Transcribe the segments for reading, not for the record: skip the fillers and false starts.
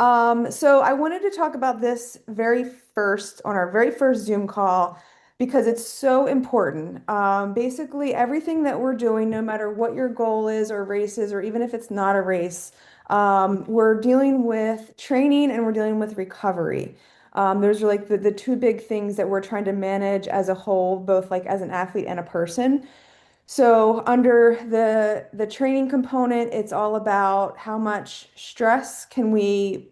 So I wanted to talk about this very first on our very first Zoom call because it's so important. Basically, everything that we're doing, no matter what your goal is or race is, or even if it's not a race, we're dealing with training and we're dealing with recovery. Those are like the two big things that we're trying to manage as a whole, both like as an athlete and a person. So under the training component, it's all about how much stress can we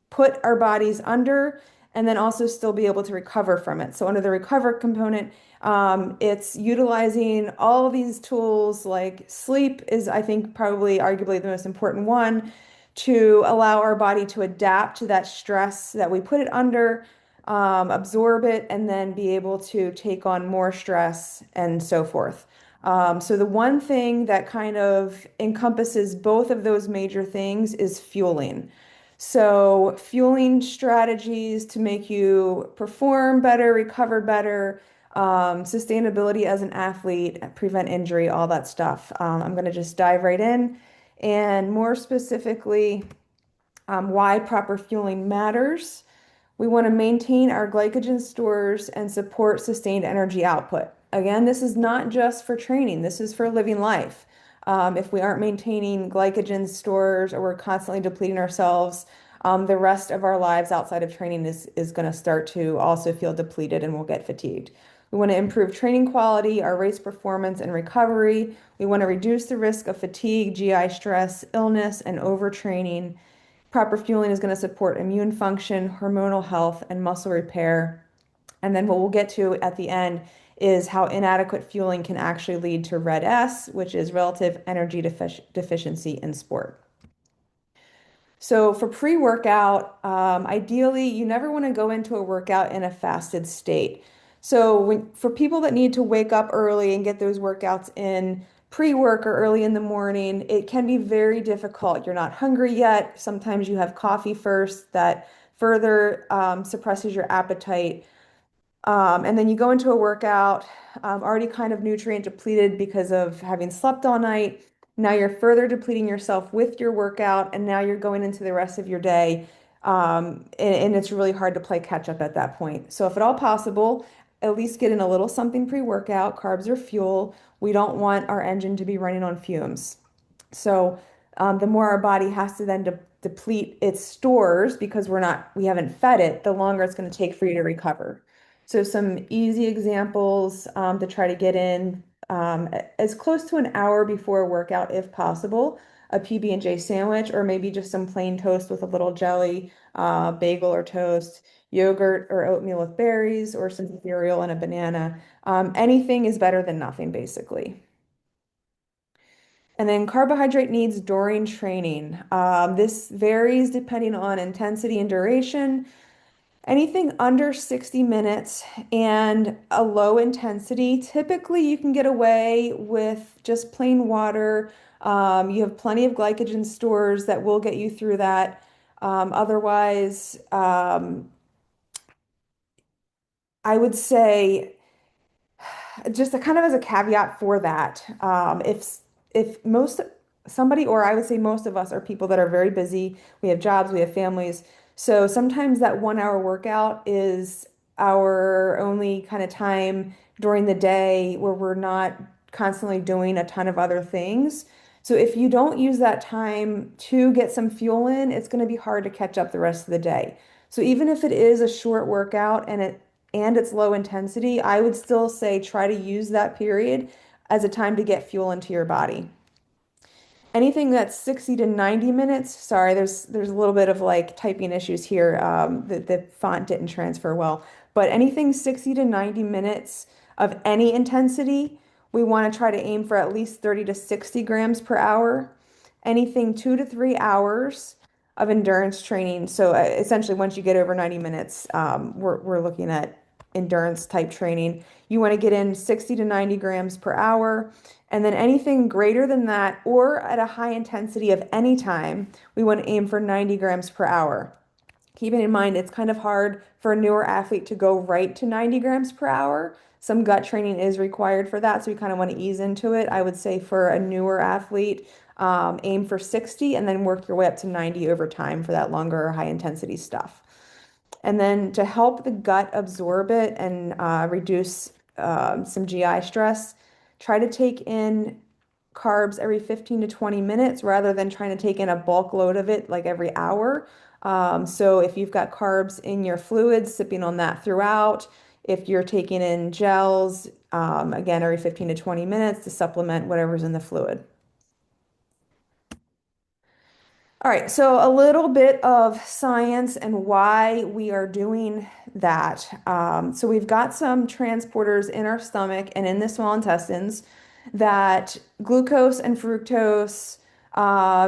put our bodies under and then also still be able to recover from it. So under the recover component, it's utilizing all of these tools like sleep is, I think, probably arguably the most important one to allow our body to adapt to that stress that we put it under, absorb it, and then be able to take on more stress and so forth. So the one thing that kind of encompasses both of those major things is fueling. So fueling strategies to make you perform better, recover better, sustainability as an athlete, prevent injury, all that stuff. I'm going to just dive right in. And more specifically, why proper fueling matters. We want to maintain our glycogen stores and support sustained energy output. Again, this is not just for training, this is for living life. If we aren't maintaining glycogen stores or we're constantly depleting ourselves, the rest of our lives outside of training is going to start to also feel depleted and we'll get fatigued. We want to improve training quality, our race performance, and recovery. We want to reduce the risk of fatigue, GI stress, illness, and overtraining. Proper fueling is going to support immune function, hormonal health, and muscle repair. And then what we'll get to at the end is how inadequate fueling can actually lead to RED-S, which is relative energy deficiency in sport. So for pre-workout, ideally, you never want to go into a workout in a fasted state. So for people that need to wake up early and get those workouts in pre-work or early in the morning, it can be very difficult. You're not hungry yet. Sometimes you have coffee first that further suppresses your appetite. And then you go into a workout already kind of nutrient depleted because of having slept all night. Now you're further depleting yourself with your workout, and now you're going into the rest of your day. And it's really hard to play catch up at that point. So, if at all possible, at least get in a little something pre-workout. Carbs are fuel. We don't want our engine to be running on fumes. So, the more our body has to then deplete its stores because we haven't fed it, the longer it's going to take for you to recover. So some easy examples to try to get in as close to an hour before a workout if possible. A PB&J sandwich or maybe just some plain toast with a little jelly, bagel or toast, yogurt or oatmeal with berries or some cereal and a banana. Anything is better than nothing, basically. And then carbohydrate needs during training. This varies depending on intensity and duration. Anything under 60 minutes and a low intensity, typically you can get away with just plain water. You have plenty of glycogen stores that will get you through that. Otherwise, I would say just a kind of as a caveat for that, if most somebody, or I would say most of us are people that are very busy, we have jobs, we have families. So sometimes that 1 hour workout is our only kind of time during the day where we're not constantly doing a ton of other things. So if you don't use that time to get some fuel in, it's going to be hard to catch up the rest of the day. So even if it is a short workout and it's low intensity, I would still say try to use that period as a time to get fuel into your body. Anything that's 60 to 90 minutes, sorry, there's a little bit of like typing issues here. The font didn't transfer well, but anything 60 to 90 minutes of any intensity, we want to try to aim for at least 30 to 60 grams per hour. Anything 2 to 3 hours of endurance training. So essentially, once you get over 90 minutes, we're looking at endurance type training. You want to get in 60 to 90 grams per hour. And then anything greater than that or at a high intensity of any time, we want to aim for 90 grams per hour. Keeping in mind, it's kind of hard for a newer athlete to go right to 90 grams per hour. Some gut training is required for that, so we kind of want to ease into it. I would say for a newer athlete, Aim for 60 and then work your way up to 90 over time for that longer high intensity stuff. And then to help the gut absorb it and reduce some GI stress, try to take in carbs every 15 to 20 minutes rather than trying to take in a bulk load of it like every hour. So if you've got carbs in your fluids, sipping on that throughout. If you're taking in gels, again, every 15 to 20 minutes to supplement whatever's in the fluid. All right, so a little bit of science and why we are doing that. So we've got some transporters in our stomach and in the small intestines that glucose and fructose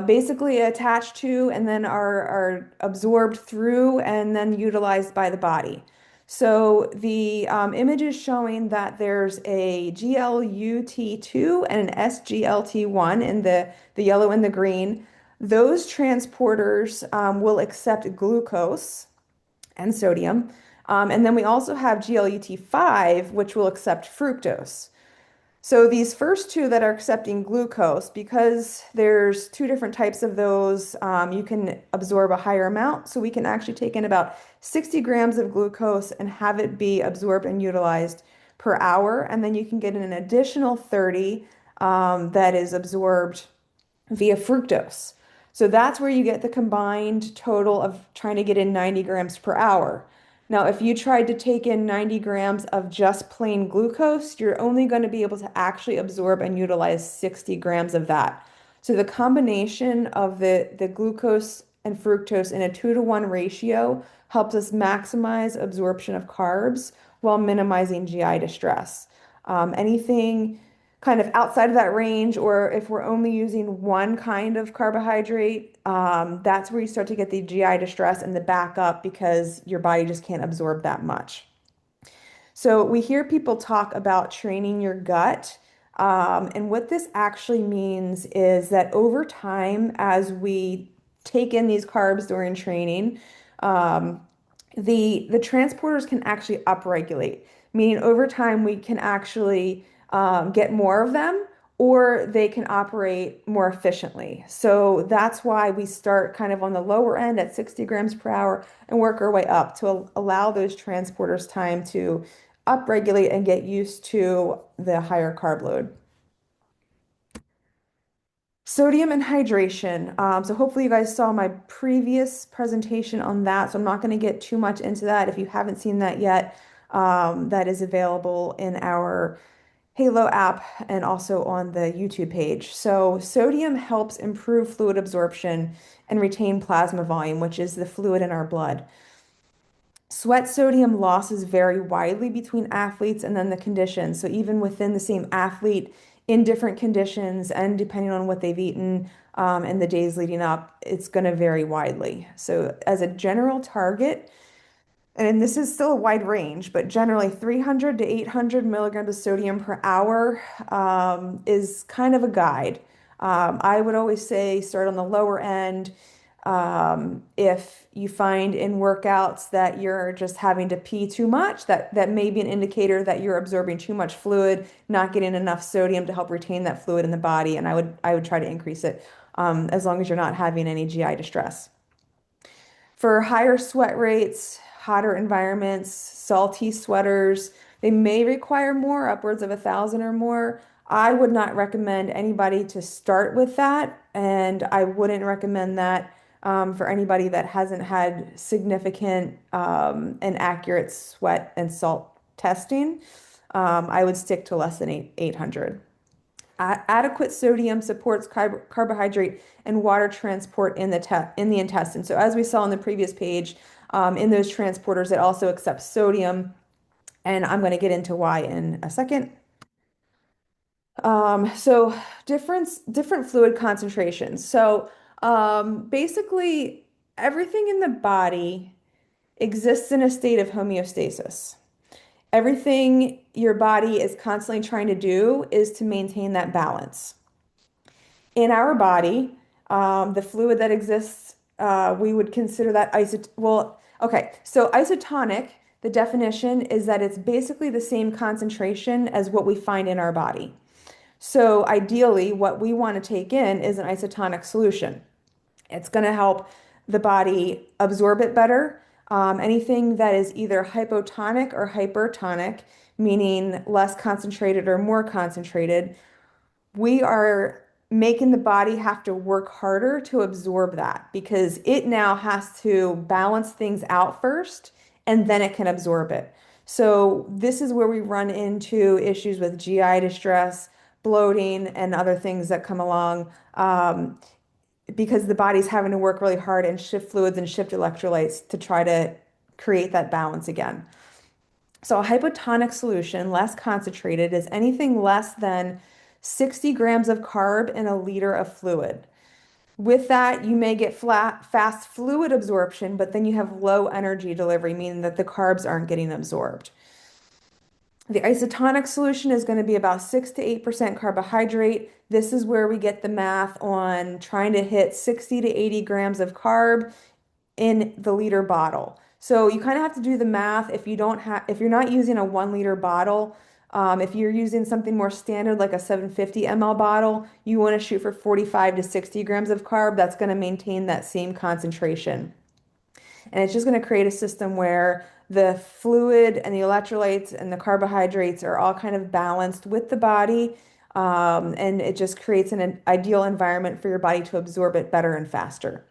basically attach to and then are absorbed through and then utilized by the body. So the image is showing that there's a GLUT2 and an SGLT1 in the yellow and the green. Those transporters will accept glucose and sodium. And then we also have GLUT5, which will accept fructose. So these first two that are accepting glucose, because there's two different types of those, you can absorb a higher amount. So we can actually take in about 60 grams of glucose and have it be absorbed and utilized per hour. And then you can get an additional 30 that is absorbed via fructose. So that's where you get the combined total of trying to get in 90 grams per hour. Now, if you tried to take in 90 grams of just plain glucose, you're only going to be able to actually absorb and utilize 60 grams of that. So the combination of the glucose and fructose in a 2-to-1 ratio helps us maximize absorption of carbs while minimizing GI distress. Anything kind of outside of that range, or if we're only using one kind of carbohydrate, that's where you start to get the GI distress and the backup because your body just can't absorb that much. So we hear people talk about training your gut. And what this actually means is that over time, as we take in these carbs during training, um, the transporters can actually upregulate, meaning over time we can actually get more of them or they can operate more efficiently. So that's why we start kind of on the lower end at 60 grams per hour and work our way up to allow those transporters time to upregulate and get used to the higher carb load. Sodium and hydration. So hopefully you guys saw my previous presentation on that. So I'm not going to get too much into that. If you haven't seen that yet, that is available in our Halo app and also on the YouTube page. So sodium helps improve fluid absorption and retain plasma volume, which is the fluid in our blood. Sweat sodium losses vary widely between athletes and then the conditions. So even within the same athlete, in different conditions and depending on what they've eaten and the days leading up, it's going to vary widely. So as a general target, and this is still a wide range, but generally 300 to 800 milligrams of sodium per hour is kind of a guide. I would always say start on the lower end. If you find in workouts that you're just having to pee too much, that may be an indicator that you're absorbing too much fluid, not getting enough sodium to help retain that fluid in the body, and I would try to increase it as long as you're not having any GI distress. For higher sweat rates, hotter environments, salty sweaters, they may require more, upwards of 1,000 or more. I would not recommend anybody to start with that, and I wouldn't recommend that for anybody that hasn't had significant and accurate sweat and salt testing. I would stick to less than 800. Adequate sodium supports carbohydrate and water transport in the intestine. So as we saw on the previous page, in those transporters, it also accepts sodium, and I'm going to get into why in a second. So different fluid concentrations. So basically, everything in the body exists in a state of homeostasis. Everything your body is constantly trying to do is to maintain that balance. In our body, the fluid that exists, we would consider that okay, so isotonic, the definition is that it's basically the same concentration as what we find in our body. So ideally, what we want to take in is an isotonic solution. It's going to help the body absorb it better. Anything that is either hypotonic or hypertonic, meaning less concentrated or more concentrated, we are making the body have to work harder to absorb that because it now has to balance things out first and then it can absorb it. So, this is where we run into issues with GI distress, bloating, and other things that come along. Because the body's having to work really hard and shift fluids and shift electrolytes to try to create that balance again. So a hypotonic solution, less concentrated, is anything less than 60 grams of carb in a liter of fluid. With that, you may get fast fluid absorption, but then you have low energy delivery, meaning that the carbs aren't getting absorbed. The isotonic solution is going to be about 6 to 8% carbohydrate. This is where we get the math on trying to hit 60 to 80 grams of carb in the liter bottle. So you kind of have to do the math if you're not using a 1 liter bottle, if you're using something more standard like a 750 ml bottle, you want to shoot for 45 to 60 grams of carb. That's going to maintain that same concentration. And it's just going to create a system where the fluid and the electrolytes and the carbohydrates are all kind of balanced with the body. And it just creates an ideal environment for your body to absorb it better and faster.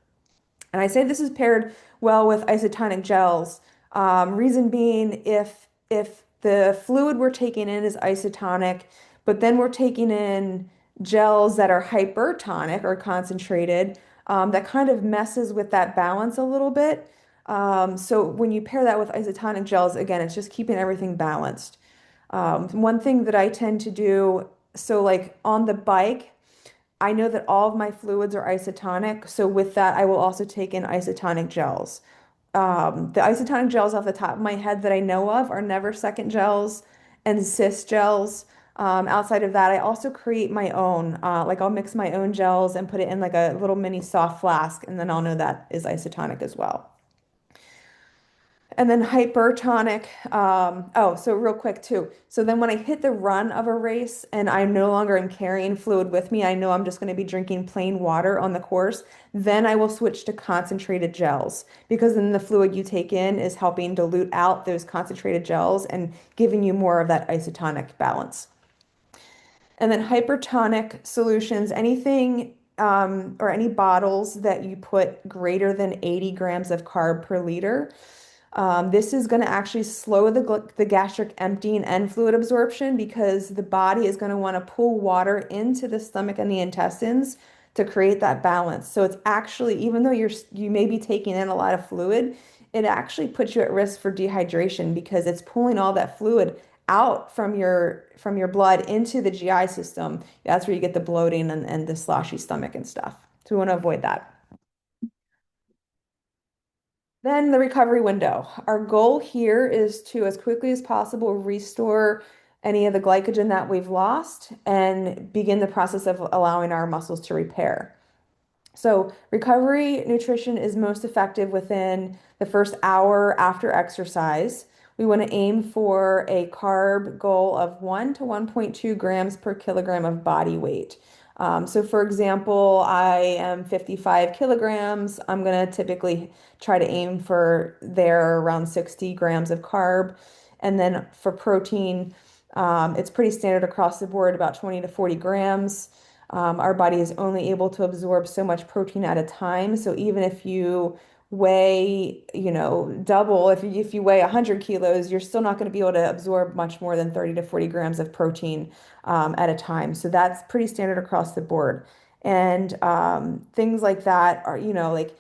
And I say this is paired well with isotonic gels. Reason being, if the fluid we're taking in is isotonic, but then we're taking in gels that are hypertonic or concentrated, that kind of messes with that balance a little bit. So when you pair that with isotonic gels, again, it's just keeping everything balanced. One thing that I tend to do, so like on the bike, I know that all of my fluids are isotonic. So with that, I will also take in isotonic gels. The isotonic gels off the top of my head that I know of are Never Second gels and Cis gels. Outside of that, I also create my own. Like I'll mix my own gels and put it in like a little mini soft flask, and then I'll know that is isotonic as well. And then hypertonic. Oh, so real quick too. So then when I hit the run of a race and I no longer am carrying fluid with me, I know I'm just going to be drinking plain water on the course. Then I will switch to concentrated gels because then the fluid you take in is helping dilute out those concentrated gels and giving you more of that isotonic balance. And then hypertonic solutions, anything or any bottles that you put greater than 80 grams of carb per liter. This is going to actually slow the gastric emptying and fluid absorption because the body is going to want to pull water into the stomach and the intestines to create that balance. So it's actually, even though you may be taking in a lot of fluid, it actually puts you at risk for dehydration because it's pulling all that fluid out from your blood into the GI system. That's where you get the bloating and the sloshy stomach and stuff. So we want to avoid that. Then the recovery window. Our goal here is to, as quickly as possible, restore any of the glycogen that we've lost and begin the process of allowing our muscles to repair. So, recovery nutrition is most effective within the first hour after exercise. We want to aim for a carb goal of 1 to 1.2 grams per kilogram of body weight. So, for example, I am 55 kilograms. I'm going to typically try to aim for there around 60 grams of carb. And then for protein, it's pretty standard across the board, about 20 to 40 grams. Our body is only able to absorb so much protein at a time. So even if you weigh, double, if you weigh 100 kilos, you're still not going to be able to absorb much more than 30 to 40 grams of protein at a time. So that's pretty standard across the board. And things like that are, like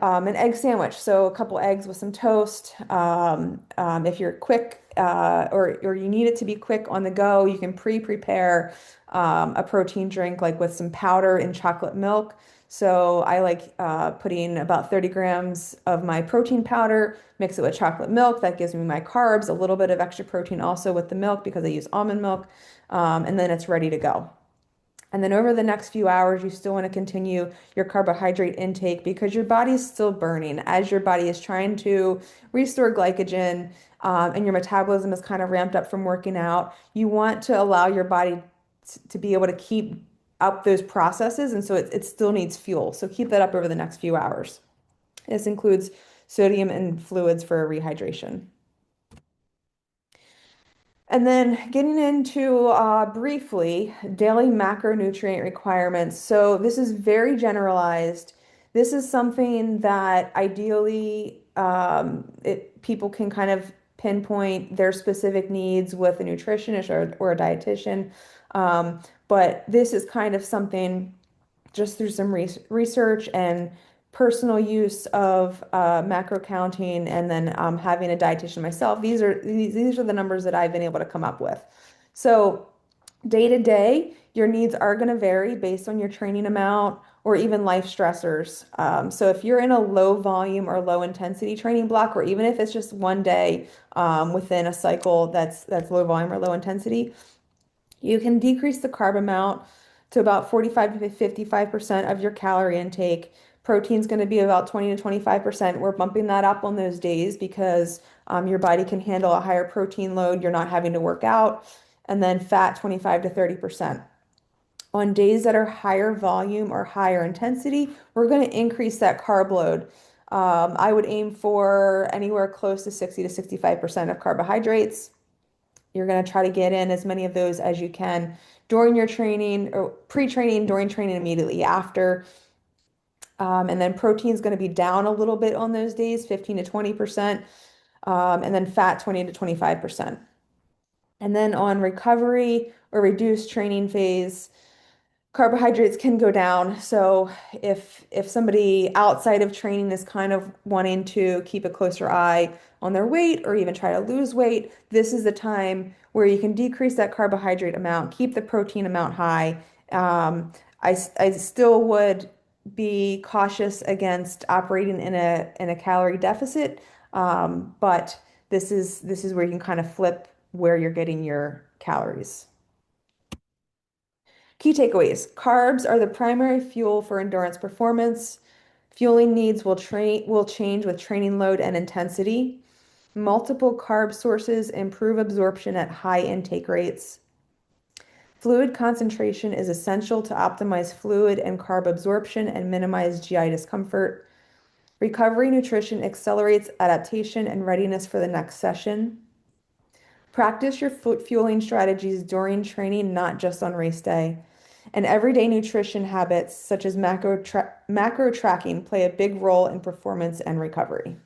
an egg sandwich. So a couple eggs with some toast. If you're quick or you need it to be quick on the go, you can prepare a protein drink like with some powder and chocolate milk. So I like putting about 30 grams of my protein powder, mix it with chocolate milk. That gives me my carbs, a little bit of extra protein also with the milk because I use almond milk, and then it's ready to go. And then over the next few hours, you still want to continue your carbohydrate intake because your body is still burning as your body is trying to restore glycogen, and your metabolism is kind of ramped up from working out. You want to allow your body to be able to keep up those processes. And so it still needs fuel. So keep that up over the next few hours. This includes sodium and fluids for rehydration. And then getting into briefly daily macronutrient requirements. So this is very generalized. This is something that ideally people can kind of pinpoint their specific needs with a nutritionist or a dietitian. But this is kind of something just through some research and personal use of macro counting and then having a dietitian myself, these are the numbers that I've been able to come up with. So day to day, your needs are going to vary based on your training amount or even life stressors. So if you're in a low volume or low intensity training block, or even if it's just one day within a cycle that's low volume or low intensity, you can decrease the carb amount to about 45 to 55% of your calorie intake. Protein's going to be about 20 to 25%. We're bumping that up on those days because your body can handle a higher protein load. You're not having to work out. And then fat, 25 to 30%. On days that are higher volume or higher intensity, we're going to increase that carb load. I would aim for anywhere close to 60 to 65% of carbohydrates. You're going to try to get in as many of those as you can during your training or pre-training, during training, immediately after. And then protein is going to be down a little bit on those days, 15 to 20%, and then fat 20 to 25%. And then on recovery or reduced training phase, carbohydrates can go down. So if somebody outside of training is kind of wanting to keep a closer eye on their weight or even try to lose weight, this is the time where you can decrease that carbohydrate amount, keep the protein amount high. I still would be cautious against operating in a calorie deficit, but this is where you can kind of flip where you're getting your calories. Key takeaways. Carbs are the primary fuel for endurance performance. Fueling needs will change with training load and intensity. Multiple carb sources improve absorption at high intake rates. Fluid concentration is essential to optimize fluid and carb absorption and minimize GI discomfort. Recovery nutrition accelerates adaptation and readiness for the next session. Practice your fueling strategies during training, not just on race day. And everyday nutrition habits, such as macro tracking, play a big role in performance and recovery.